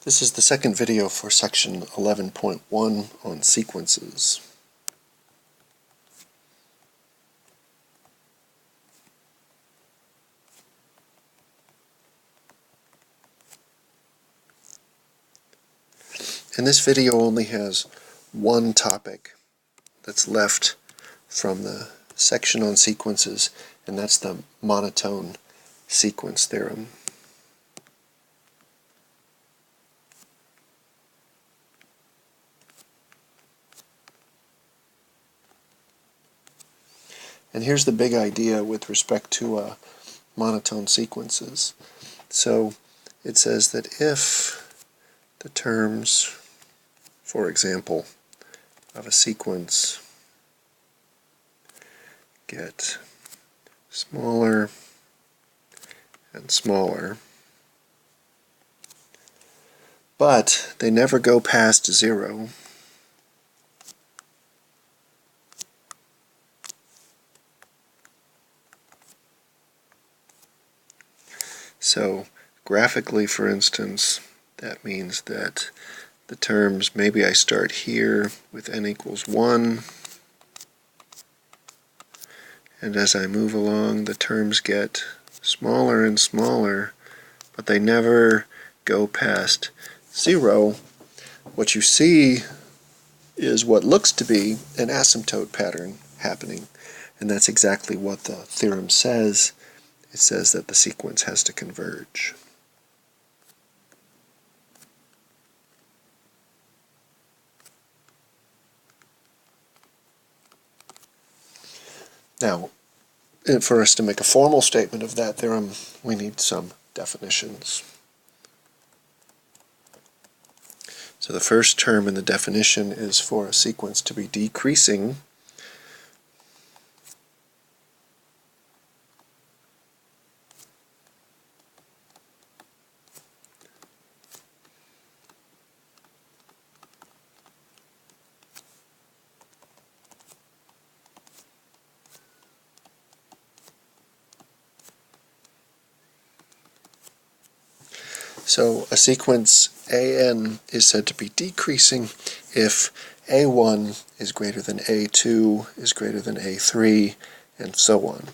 This is the second video for section 11.1 on sequences. And this video only has one topic that's left from the section on sequences, and that's the monotone sequence theorem. And here's the big idea with respect to monotone sequences. So it says that if the terms, for example, of a sequence get smaller and smaller, but they never go past 0, so graphically, for instance, that means that the terms, maybe I start here with n equals 1, and as I move along the terms get smaller and smaller, but they never go past 0. What you see is what looks to be an asymptote pattern happening, and that's exactly what the theorem says. It says that the sequence has to converge. Now, for us to make a formal statement of that theorem, we need some definitions. So the first term in the definition is for a sequence to be decreasing. So a sequence AN is said to be decreasing if A1 is greater than A2 is greater than A3, and so on.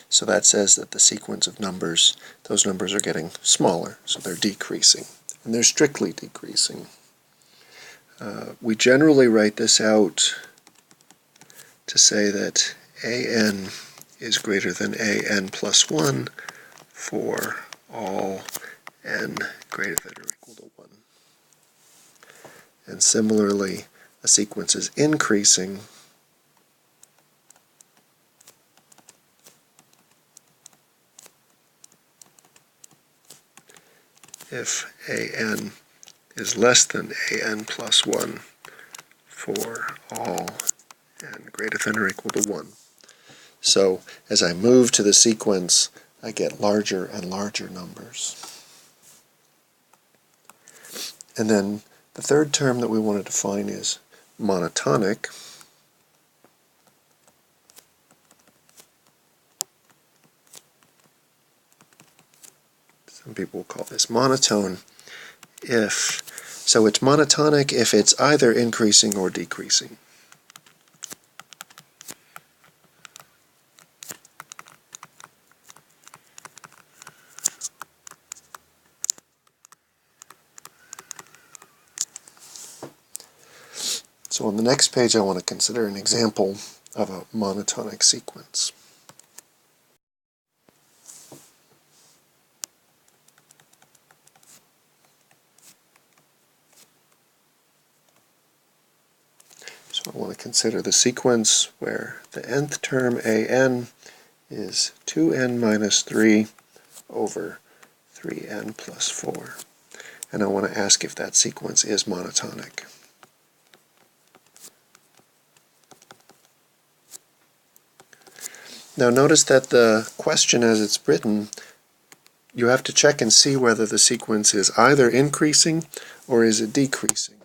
So that says that the sequence of numbers, those numbers are getting smaller, so they're decreasing, and they're strictly decreasing. We generally write this out to say that AN is greater than AN plus 1 for all n greater than or equal to 1. And similarly, a sequence is increasing if an is less than an plus 1 for all n greater than or equal to 1. So as I move to the sequence, I get larger and larger numbers. And then the third term that we want to define is monotonic. Some people call this monotone. So it's monotonic if it's either increasing or decreasing. So on the next page I want to consider an example of a monotonic sequence. So I want to consider the sequence where the nth term an is 2n minus 3 over 3n plus 4. And I want to ask if that sequence is monotonic. Now notice that the question as it's written, you have to check and see whether the sequence is either increasing or is it decreasing.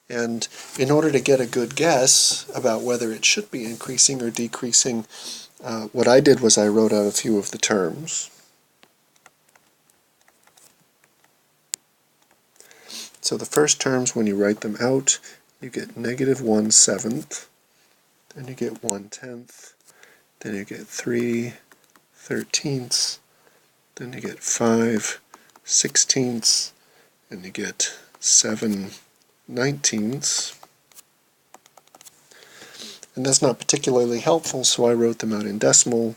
And in order to get a good guess about whether it should be increasing or decreasing, what I did was I wrote out a few of the terms. So the first terms, when you write them out, you get -1/7, then you get 1/10, then you get 3/13, then you get 5/16, and you get 7/19. And that's not particularly helpful, so I wrote them out in decimal.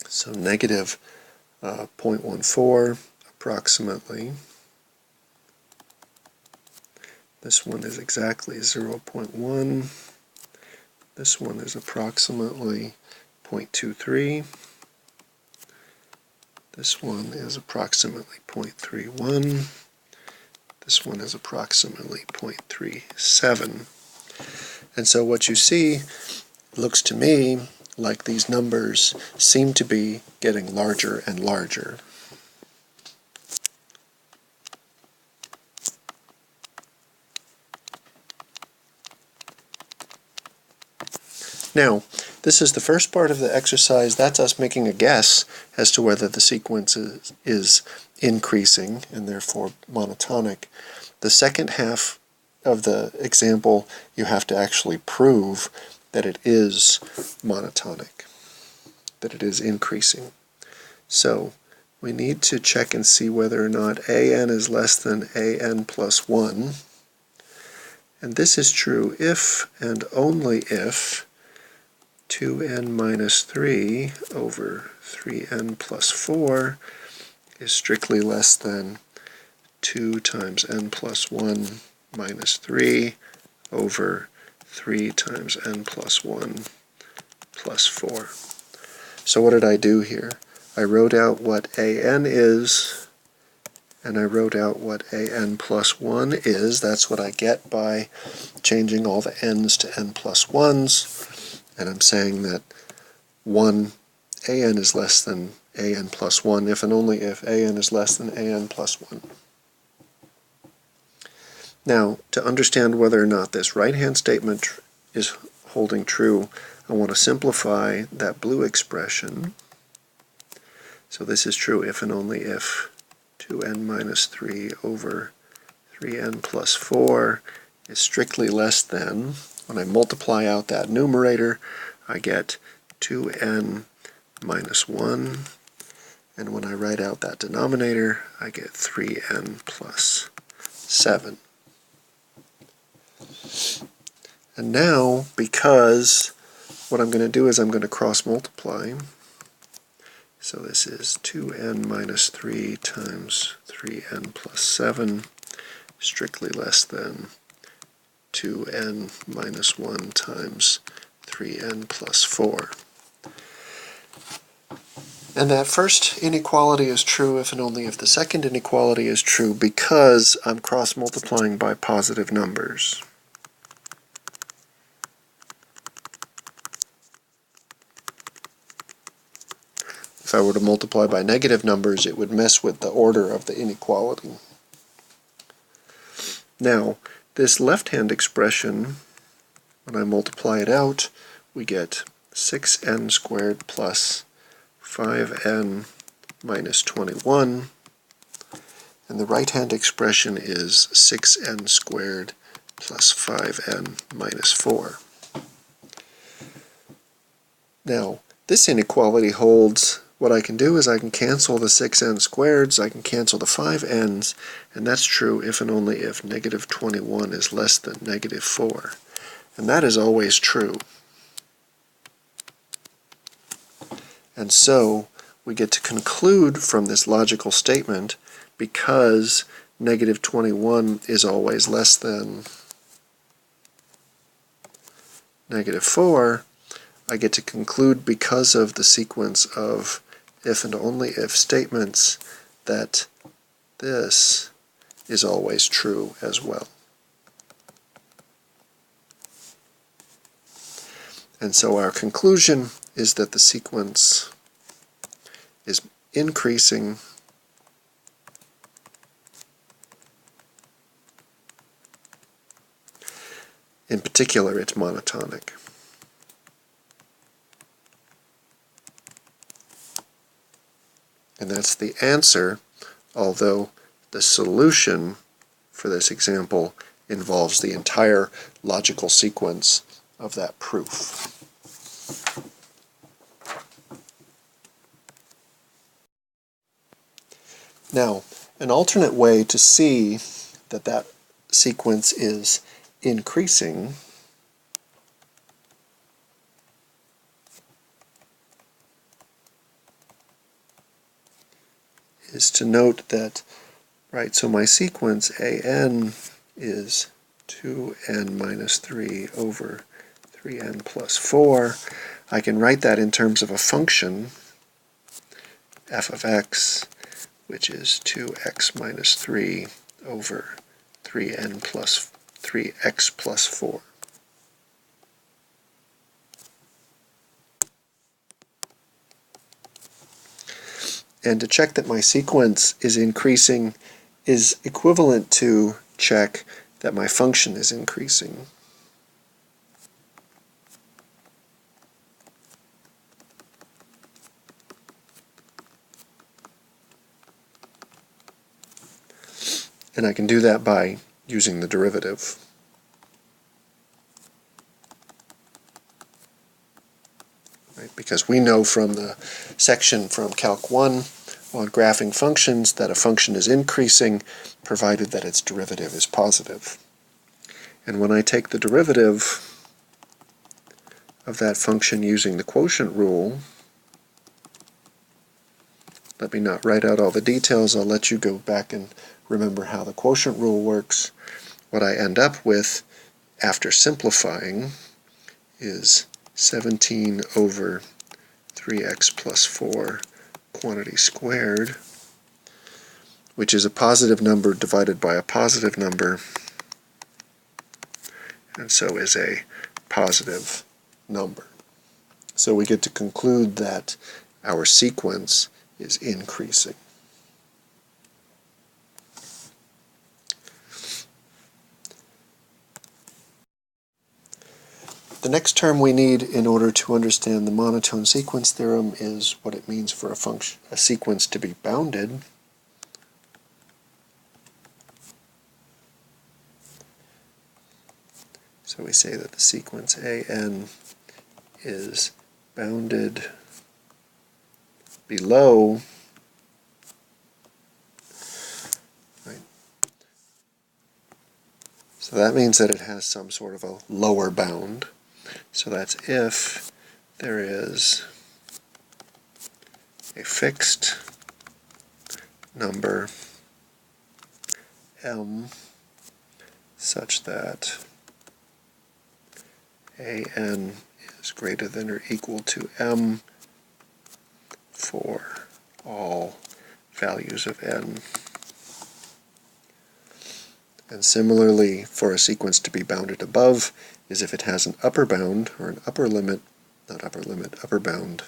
So negative 0.14 approximately. This one is exactly 0.1. This one is approximately 0.23. This one is approximately 0.31. This one is approximately 0.37. And so what you see looks to me like these numbers seem to be getting larger and larger. Now, this is the first part of the exercise. That's us making a guess as to whether the sequence is increasing and therefore monotonic. The second half of the example, you have to actually prove that it is monotonic, that it is increasing. So we need to check and see whether or not an is less than an plus 1. And this is true if and only if 2n minus 3 over 3n plus 4 is strictly less than 2 times n plus 1 minus 3 over 3 times n plus 1 plus 4. So what did I do here? I wrote out what an is, and I wrote out what an plus 1 is. That's what I get by changing all the n's to n plus 1's. And I'm saying that an is less than an plus 1 if and only if an is less than an plus 1. Now, to understand whether or not this right-hand statement is holding true, I want to simplify that blue expression. So this is true if and only if 2n minus 3 over 3n plus 4 is strictly less than. When I multiply out that numerator, I get 2n minus 1, and when I write out that denominator, I get 3n plus 7. And now, because what I'm going to do is I'm going to cross multiply, so this is 2n minus 3 times 3n plus 7, strictly less than 2n minus 1 times 3n plus 4. And that first inequality is true if and only if the second inequality is true, because I'm cross-multiplying by positive numbers. If I were to multiply by negative numbers, it would mess with the order of the inequality. Now, this left-hand expression, when I multiply it out, we get 6n squared plus 5n minus 21, and the right-hand expression is 6n squared plus 5n minus 4. Now, this inequality holds. What I can do is I can cancel the 6n squareds, I can cancel the 5n's, and that's true if and only if negative 21 is less than negative 4. And that is always true. And so we get to conclude from this logical statement, because negative 21 is always less than negative 4, I get to conclude, because of the sequence of if and only if statements, that this is always true as well. And so our conclusion is that the sequence is increasing in particular, it's monotonic. And that's the answer, although the solution for this example involves the entire logical sequence of that proof. Now, an alternate way to see that that sequence is increasing is to note that, right, so my sequence an is 2n minus 3 over 3n plus 4. I can write that in terms of a function, f of x, which is 2x minus 3 over 3n plus 3x plus 4. And to check that my sequence is increasing is equivalent to check that my function is increasing. And I can do that by using the derivative. Right? Because we know from the section from Calc 1 on graphing functions that a function is increasing provided that its derivative is positive. And when I take the derivative of that function using the quotient rule, let me not write out all the details, I'll let you go back and remember how the quotient rule works. What I end up with after simplifying is 17 over 3x plus 4 quantity squared, which is a positive number divided by a positive number, and so is a positive number. So we get to conclude that our sequence is increasing. The next term we need in order to understand the monotone sequence theorem is what it means for a sequence to be bounded. So we say that the sequence an is bounded below, right? So that means that it has some sort of a lower bound. So that's if there is a fixed number m such that an is greater than or equal to m for all values of n. And similarly, for a sequence to be bounded above is if it has an upper bound, or an upper limit, not upper limit, upper bound.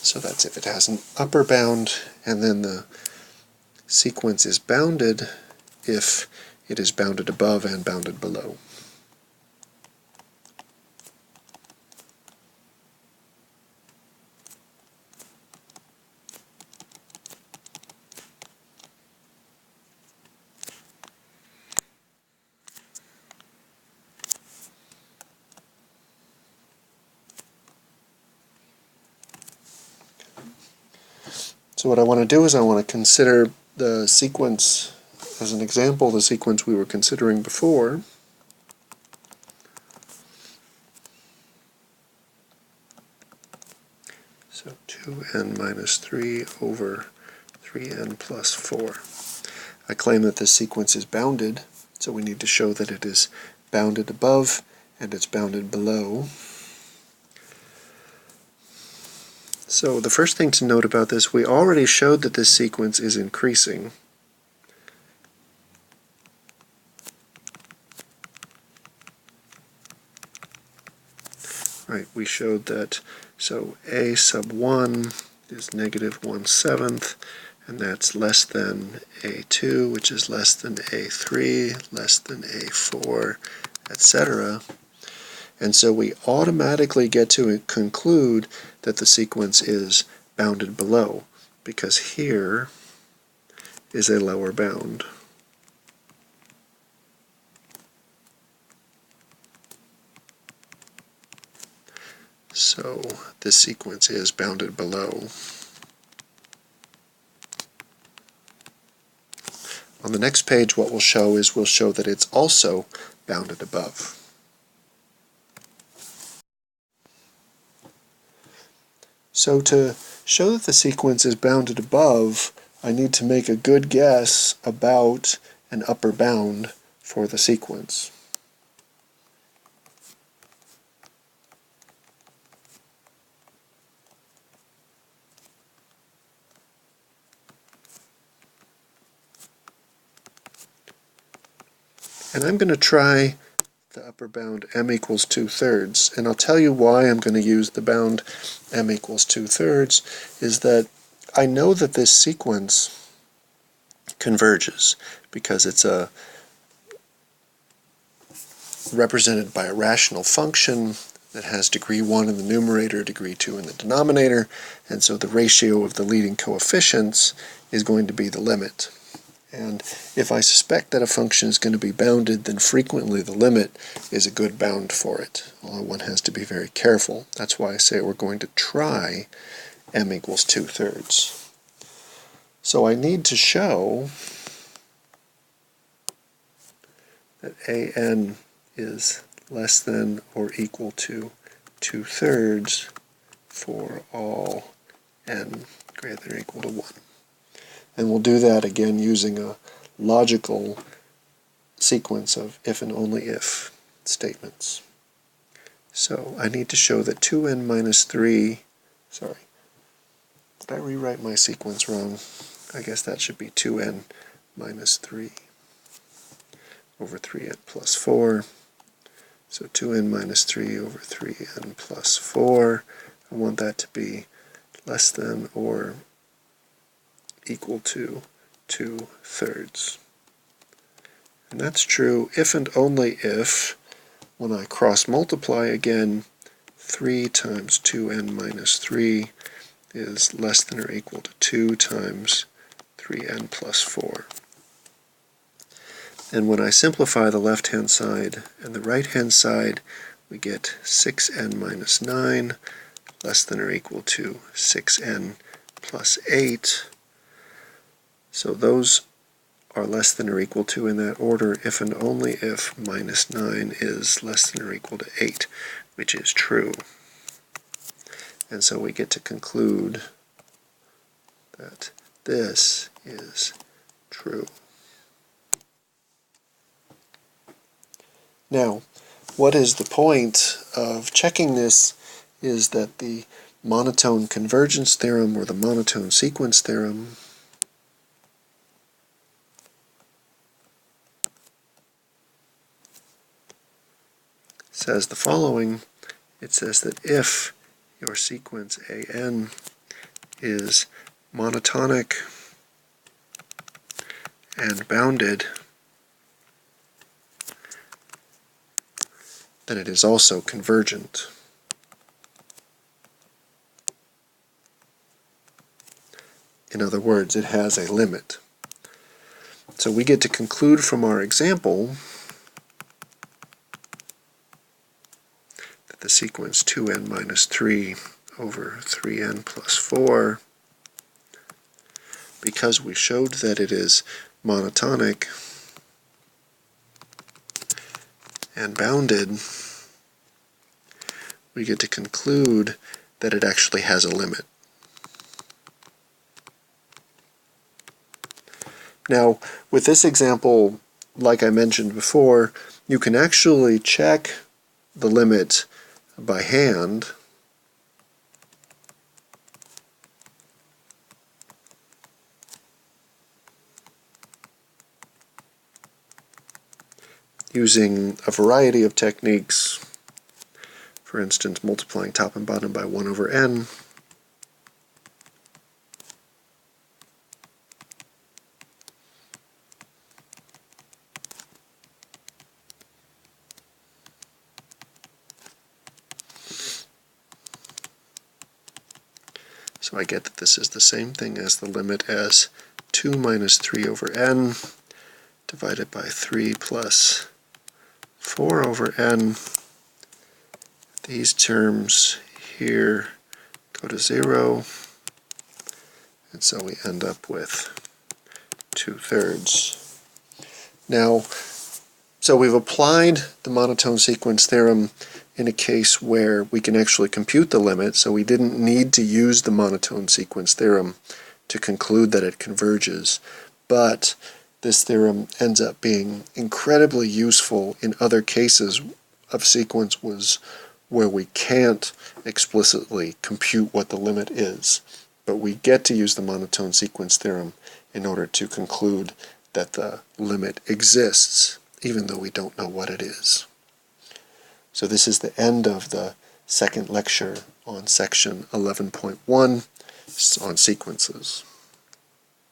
So that's if it has an upper bound, and then the sequence is bounded if it is bounded above and bounded below. So what I want to do is I want to consider the sequence, as an example, the sequence we were considering before. So 2n minus 3 over 3n plus 4. I claim that this sequence is bounded, so we need to show that it is bounded above and it's bounded below. So the first thing to note about this, we already showed that this sequence is increasing. right, we showed that, so a sub 1 is negative 1/7, and that's less than a2, which is less than a3, less than a4, etc. And so we automatically get to conclude that the sequence is bounded below, because here is a lower bound. So this sequence is bounded below. On the next page, what we'll show that it's also bounded above. So to show that the sequence is bounded above, I need to make a good guess about an upper bound for the sequence. And I'm going to try the upper bound m equals 2/3, and I'll tell you why I'm going to use the bound m equals 2/3 is that I know that this sequence converges because it's represented by a rational function that has degree 1 in the numerator, degree 2 in the denominator, and so the ratio of the leading coefficients is going to be the limit. And if I suspect that a function is going to be bounded, then frequently the limit is a good bound for it, although one has to be very careful. That's why I say we're going to try m equals 2/3. So I need to show that an is less than or equal to 2/3 for all n greater than or equal to 1. And we'll do that again using a logical sequence of if and only if statements. So I need to show that 2n minus 3, sorry, did I rewrite my sequence wrong? I guess that should be 2n minus 3 over 3n plus 4. So 2n minus 3 over 3n plus 4. I want that to be less than or equal to 2/3. And that's true if and only if, when I cross multiply again, 3 times 2n minus 3 is less than or equal to 2 times 3n plus 4. And when I simplify the left-hand side and the right-hand side, we get 6n minus 9 less than or equal to 6n plus 8. So those are less than or equal to in that order if and only if minus 9 is less than or equal to 8, which is true. And so we get to conclude that this is true. Now, what is the point of checking this is that the monotone convergence theorem or the monotone sequence theorem says the following. It says that if your sequence an is monotonic and bounded, then it is also convergent. In other words, it has a limit. So we get to conclude from our example that the sequence 2n minus 3 over 3n plus 4, because we showed that it is monotonic and bounded, we get to conclude that it actually has a limit. Now, with this example, like I mentioned before, you can actually check the limit by hand. Using a variety of techniques. For For instance, multiplying top and bottom by 1 over n. So I get that this is the same thing as the limit as 2 minus 3 over n divided by 3 plus 4 over n. These terms here go to 0, and so we end up with 2/3. Now, so we've applied the monotone sequence theorem in a case where we can actually compute the limit, so we didn't need to use the monotone sequence theorem to conclude that it converges, but this theorem ends up being incredibly useful in other cases of sequences where we can't explicitly compute what the limit is, but we get to use the monotone sequence theorem in order to conclude that the limit exists, even though we don't know what it is. So this is the end of the second lecture on section 11.1 on sequences.